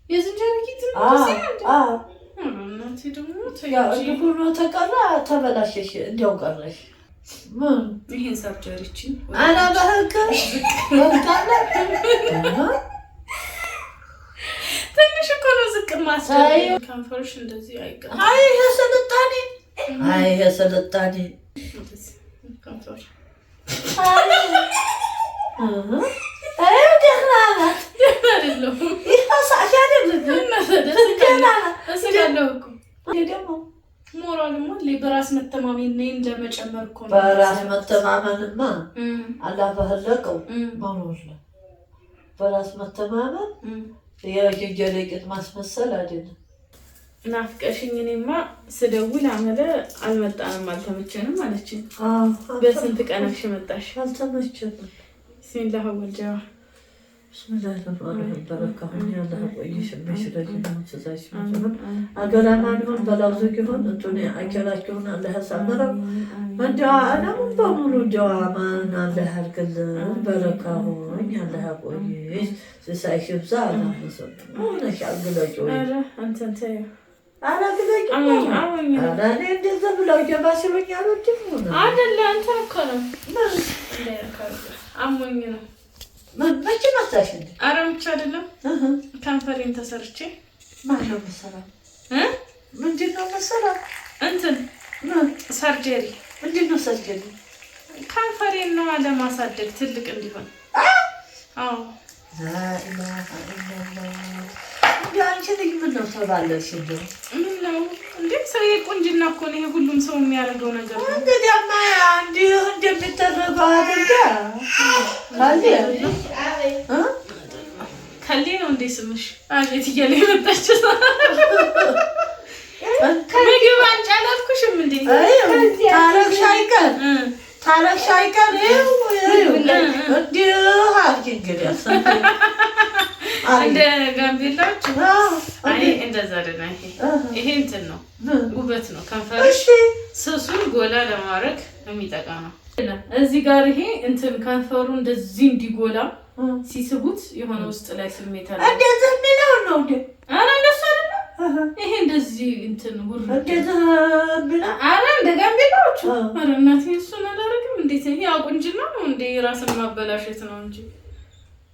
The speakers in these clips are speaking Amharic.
የዝንጀሮ ጌጥ እናቴ ደግሞ ሁሉ ተቀራ ተበላሸሽ እንዲያው ቀረሽ ይሄን ሰርጀሪችን አና በህግ ትንሽ እኮ ነው ዝቅ ማስደረግ ከንፈርሽ እንደዚህ አይቀርም አይ የሰለጣኔ ከንፈር በራስ መተማመን ለመጨመር እኮ ነው። በራስ መተማመንማ አላህ በህለቀው ማኖር ነው። በራስ መተማመን የጀጀለ ቂጥ ማስመሰል አይደለም። ናፍቀሽኝ እኔማ ስደውል አመለ አልመጣንም አልተመቸንም አለችኝ። በስንት ቀንሽ መጣሽ? አልተመቸንም። ቢስሚላህ ወልጀዋ bismillah barakahum ya Allah ቆይሽ በሽረጅ ነው ተዛሽ ነው አገራማን ነው በላውዘኪሆን እንቱኔ አከላኪሆን አላህ ያሳመረው በዳአለም በሙሉ ዳማን አላህ ያርግልን በረካሁን አላህ ቆይሽ ሲሳይሽብዛ አላህ ነው ነሽ አግለጮ አረ አንተንተ አረ ግለጮ አረ እኔ እንደዛ ብለው ጀባሽሎኝ አልወድም አይደለ አንተ እኮ ነው አሞኝ ነው መቼ መጣሽ እንዴ? አረ ብቻ አይደለም ካንፈሬን ተሰርቼ ማነው መሰራት ምንድነው መሰራት እንትን ሰርጀሪ ምንድነው ሰርጀሪ ካንፈሬን ነው ለማሳደግ ትልቅ እንዲሆን አዎ ላኢላሃ ኢላላህ ያንቺ ልጅ ምን ነው ተባለሽ እንዴ ምን ነው እንዴ ሰው የቁንጅና እኮ ነው ይሄ ሁሉም ሰው የሚያደርገው ነገር ነው እንግዲያማ አንዲ እንደምትተረባው አይደል ከሌ ነው እንዴ ስምሽ አቤት እያለ የመጣች ምግብ አንጫላልኩሽም እንዴ ታረክሽ አይቀር እንደ ጋምቤላዎች አይ እንደዛ አይደለም ይሄ እንትን ነው ውበት ነው ከንፈርሽ ስሱን ጎላ ለማድረግ የሚጠቅም ነው እዚህ ጋር ይሄ እንትን ከንፈሩ እንደዚህ እንዲጎላ ሲስቡት የሆነ ውስጥ ላይ ስሜት አለ እንደዚህ ምን ነው እንዴ አረ እንደሱ አይደለም ይሄ እንደዚህ እንትን ውር አረ እንደ ጋምቤላዎች አረ እናቴ እሱን አላደርግም እንዴት ይሄ አቁንጅና ነው እንዴ ራስን ማበላሸት ነው እንጂ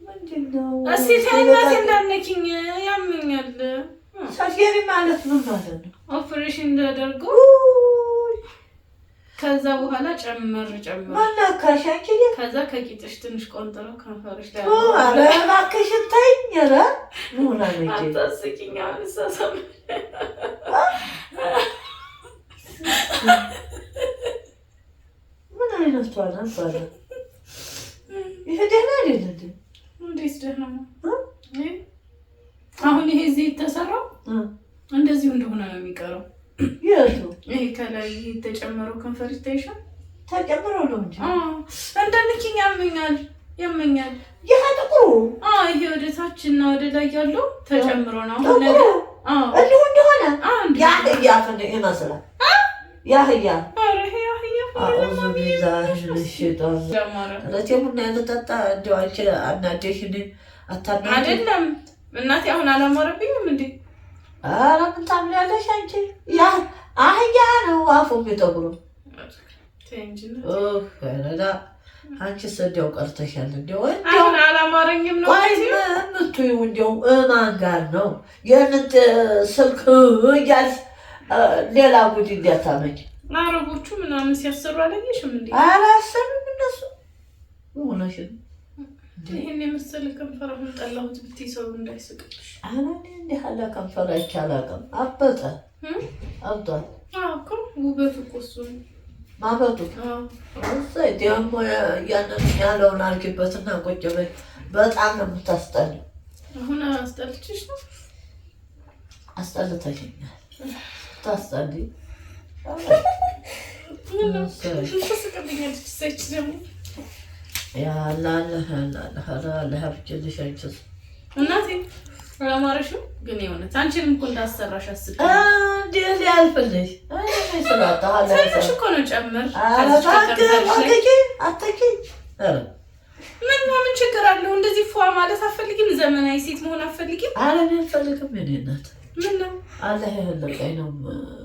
ምንድነው እስቲ ታይናት እንዳነኪኝ ያመኛል ሰርጀሪ ማለት ምን ማለት ነው ኦፕሬሽን እንዳደርጉ ከዛ በኋላ ጨመር ማናካሽ አንቺ ከዛ ከቂጥሽ ትንሽ ቆንጥረው ከንፈርሽ ላይ አረ እባክሽ ታይኝራ ኑና ነኝ አታስቂኝ አንሳሳም ምን አይነት ተዋናን ባለ ይሄ ደህና አይደለም እንዴት ደህና ነው አሁን ይሄ እዚህ ተሰራው እንደዚህ እንደሆነ ነው የሚቀረው የቱ ይሄ ከላይ የተጨመረው ከንፈር ይታይሻል ተጨምሮ ነው እንጂ እንደንኪኝ ያመኛል ይሄ ይሄ ወደ ታችና ወደ ላይ ያለው ተጨምሮ ነው አሁን ነገር እንደሆነ ያ ፈንደ ይመስላል ያ አረ አውዙ ቢላሂ ለሽጣን ለቴሙና ያለጣጣ እንደዋንቺ አናደሽኝ አታናደኝ አይደለም እናቴ አሁን አላማረብኝም እንዴ አረ ምን ታምኛለሽ አንቺ ያ አህያ ነው አፉ ቢጠብሩ ፈረዳ አንቺ ሰደው ቀርተሻል እንደው አሁን አላማረኝም ነው ምትዩ እንደው ማን ጋር ነው የንት ስልክ ያዝ ሌላ ጉድ እንዲያታመኝ አረቦቹ ምናምን ሲያሰሩ አለኝሽም እንዴ አላሰሩም እነሱ ወላሽ ይሄን የመሰለ ከንፈር አሁን ጠላሁት ብትይ ሰው እንዳይስቅሽ አሁን እንዴ ሀላ ከንፈር አይቻላቀም አበጠ አብጧል እኮ ውበቱ እኮ እሱ ማበጡ እሰይ ደግሞ ያንን ያለውን አርጊበትና ቁጭ በይ በጣም ነው የምታስጠላው አሁን አስጠልችሽ ነው አስጠልተሽኛል ታስጠልይ يا لا هبجلش انجز እናቴ አላማረሽም ግን የሆነች አንቺንም እኮ እንዳሰራሽ አስብ እንዴት ያልፈልሽ እኔ ስላጣለ ትንሽ እኮ ነው ጨምር አታቂ ምን ችግር አለው? እንደዚህ ፏ ማለት አፈልጊም? ዘመናዊ ሴት መሆን አፈልጊም? ኧረ እኔ አልፈልግም። የእኔ እናት ምን ነው አላህ የህለቀኝ ነው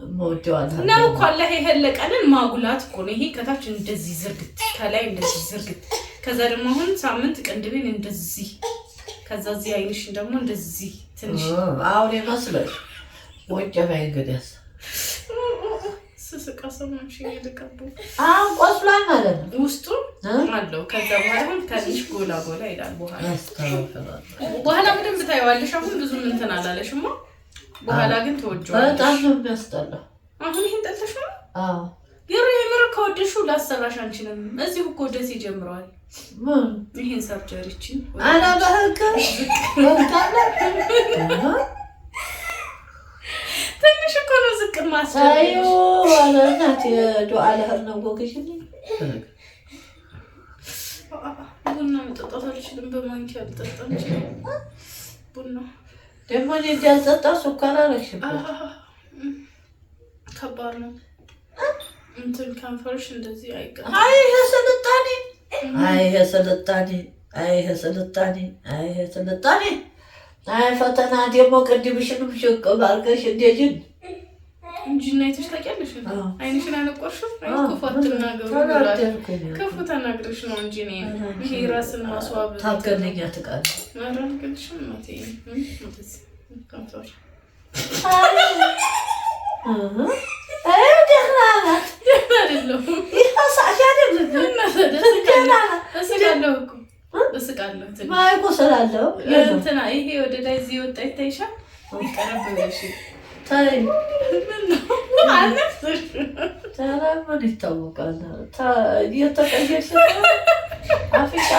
የምወደው። ነው እኮ አላህ የህለቀንን ማጉላት እኮ ነው። ይሄ ከታች እንደዚህ ዝርግት፣ ከላይ እንደዚህ ዝርግት፣ ከዛ ደግሞ አሁን ሳምንት ቅንድቤን እንደዚህ፣ ከዛ እዚህ አይንሽን ደግሞ እንደዚህ ትንሽ አሁን ይመስለሽ ወጀባይ እንግዲያስ ስስቃ ሰሞንሽ ይልቀቡ ቆስሏል ማለት ነው ውስጡ አለው። ከዛ በኋላ አሁን ትንሽ ጎላ ጎላ ይላል። በኋላ በደንብ ታይዋለሽ። አሁን ብዙ እንትን አላለሽማ። በኋላ ግን ተወጇል። በጣም ነው የሚያስጠላው። አሁን ይሄን ጠልተሽ ነው? አዎ የምር ከወደሽው ላሰራሽ አንቺንም እዚሁ እኮ ደስ ይጀምረዋል። ይሄን ሰርጀሪችን አላ በህግ ትንሽ እኮ ነው ዝቅ ማስደረግ። አዩ አለናት የዱዓ ለህር ነው ወግሽኝ። ቡና መጠጣት አልችልም። በማንኪያ አልጠጣም። ቡና ደግሞ እኔ እንዳልጠጣ ሱካር አለሽበት። ከባድ ነው። እንትን ከንፈርሽ እንደዚህ አይቀር። አይ የሰልጣኔ አይ የሰልጣኔ አይ የሰልጣኔ አይ የሰልጣኔ አይ ፈተና ደግሞ ቅድምሽንም ሽቅ ባርገሽ እንደጅን እንጂ እናይተሽ ታውቂያለሽ። አይንሽን አነቆርሽው። ክፉ አትናገሩ ብላሽ ክፉ ተናግረሽ ነው እንጂ ይሄ ራስን ማስዋብ ታከለኛ ትቃል አራንክልሽም ማቴ ከንፈር አይ ደህና አይደለም። ይፈሳሽ አይደለም እስቃለሁ እኮ እስቃለሁ። ማይቆ ስላለው እንትና ይሄ ወደ ላይ እዚህ ወጣ ይታይሻል። ይቀርብ ብለሽ ታይ ምን ነው አነፍሽ ታላምን ይታወቃል። የተቀየሽ አፍሪካ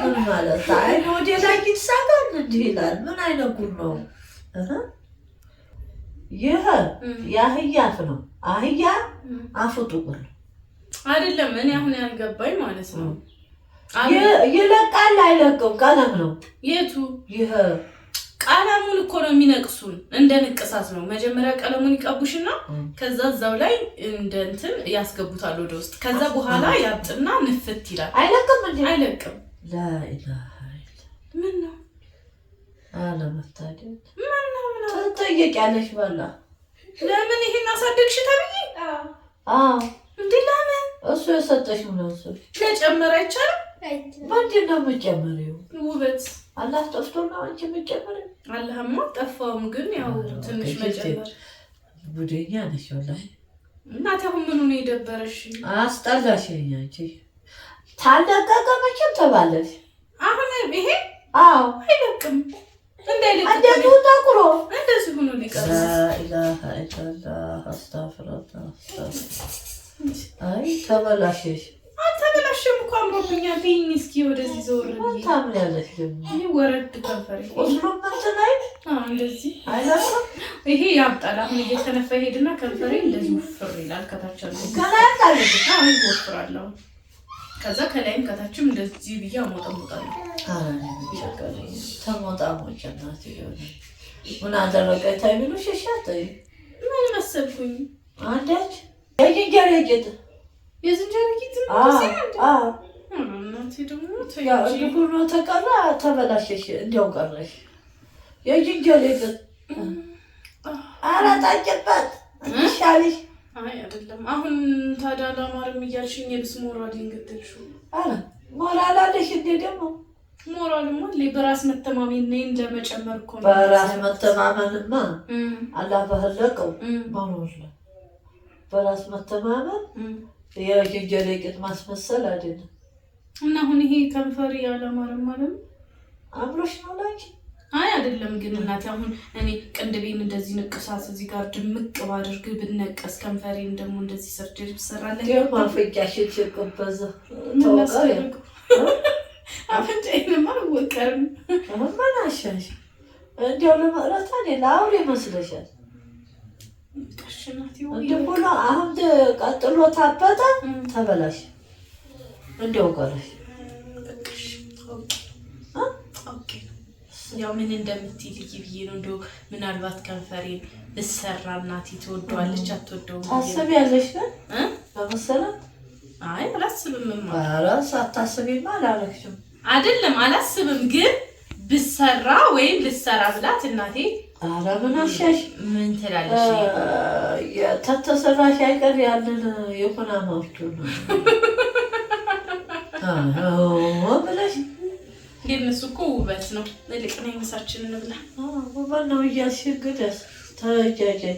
ምን ማለት አይ ወደ ላይ ይሳጋል እንዲህ ይላል። ምን አይነት ጉድ ነው? ይሄ የአህያ አፍ ነው። አህያ አፉ ጥቁር አይደለም። እኔ አሁን ያልገባኝ ማለት ነው ይለቃል አይለቅም? ቀለም ነው። የቱ? ይሄ ቀለሙን እኮ ነው የሚነቅሱን። እንደ ንቅሳት ነው። መጀመሪያ ቀለሙን ይቀቡሽና ከዛ እዛው ላይ እንደ እንትን ያስገቡታል ወደ ውስጥ። ከዛ በኋላ ያብጥና ንፍት ይላል። አይለቅም እንዴ? አይለቅም። ላኢላሃ ምን ነው አለመታደል። ምን ነው ትጠየቂያለሽ። በላ ለምን ይሄን አሳደግሽ ተብዬ? እንዴ ለምን? እሱ የሰጠሽ ነው። እሱ ለጨመረ አይቻልም። ምንድን ነው የምትጨምሪው? ውበት አላህ ጠፍቶ ነው አንቺ የምትጨምሪው? አላህማ ጠፋውም፣ ግን ያው ትንሽ መጨመር። ጉደኛ ነሽ ወላሂ። እናቴ አሁን ምኑ ነው የደበረሽ? አስጠላሽኝ አንቺ። ታለቀቀ መቼም ተባለሽ። አሁን ይሄ አይለቅም። እንደዚህ ታቁሮ እንደዚህ ሆኖ ሊቀር ላኢላሃ ኢላላህ አስተግፊሩላህ። አይ ተበላሽሽ። አልተበላሽም እኮ አምሮብኛል። ይሄን እስኪ ወደዚህ ዘወር ብዬ ታምሪያለሽ። ደግሞ ይሄ ወረድ ከንፈር ቁስሉም እንትን ላይ እንደዚህ አይደለም። ይሄ ያብጣል። አሁን እየተነፋ ሄድና ከንፈሬ እንደዚህ ውፍር ይላል። ከታች አለ ከላይ ታለሽ ይወፍራል። ከዛ ከላይም ከታችም እንደዚህ ብዬ አሞጣሞጣለሁ። ተሞጣሞጭ እናት ይሆነ ምን አደረገ ታይብሉ ሸሻት ምን መሰልኩኝ? አንዳች የዝንጀሮ ጌጥ የዝንጀሮ ጌጥ እናቴ ደግሞ ሁሉ ተቀራ ተበላሸሽ። እንዲያው ቀረሽ የዝንጀሮ ጌጥ። ኧረ ጣጭበት ይሻልሽ። አይ አይደለም። አሁን ታዲያ አላማርም እያልሽኝ የብስ ሞራሌን ገደልሽው። አረ ሞራል አለሽ እንዴ? ደግሞ ሞራልማ በራስ መተማመኔን ለመጨመር እኮ ነው። በራስ መተማመንማ አላህ በህለቀው ማኖር ነው። በራስ መተማመን የዝንጀሮ ጌጥ ማስመሰል አይደለም። እና አሁን ይሄ ከንፈሪ አላማርም ማለት ነው። አምሮሽ ነው ላንቺ? አይ አይደለም። ግን እናቴ አሁን እኔ ቅንድቤን እንደዚህ ንቅሳት እዚህ ጋር ድምቅ ባድርግ ብነቀስ ከንፈሬን ደግሞ እንደዚህ ሰርጀሪ ብሰራለህ ማፈቂያሽ ይችልኩበዛ ተወቀረ አፈንጫዬንማ ወቀርም ማናሻሽ እንዲያው ለማለት አይደል አውሬ መስለሻል። ቀሽናት እንደሆነ አሁን ቀጥሎ ታበጠ ተበላሽ እንዲያው ቀረሽ። ያው ምን እንደምትይ ልጅ ብዬ ነው። እንደው ምናልባት ከንፈሬን ብሰራ እናቴ ትወደዋለች አትወደውም? ታስቢያለሽ ግን በመሰረት አይ አላስብም። ኧረ ሳታስቢማ አላለችም አይደለም አላስብም፣ ግን ብሰራ ወይም ልሰራ ብላት እናቴ ኧረ ምን አሻሽ ምን ትላለሽ? ተተሰራሽ አይቀር ያንን የሆነ ማውርቱ ነው ብለሽ የእነሱ እኮ ውበት ነው። ልቅ ነው ምሳችንን እንብላ። ውበት ነው እያልሽ እንግዲህ ተጃጃይ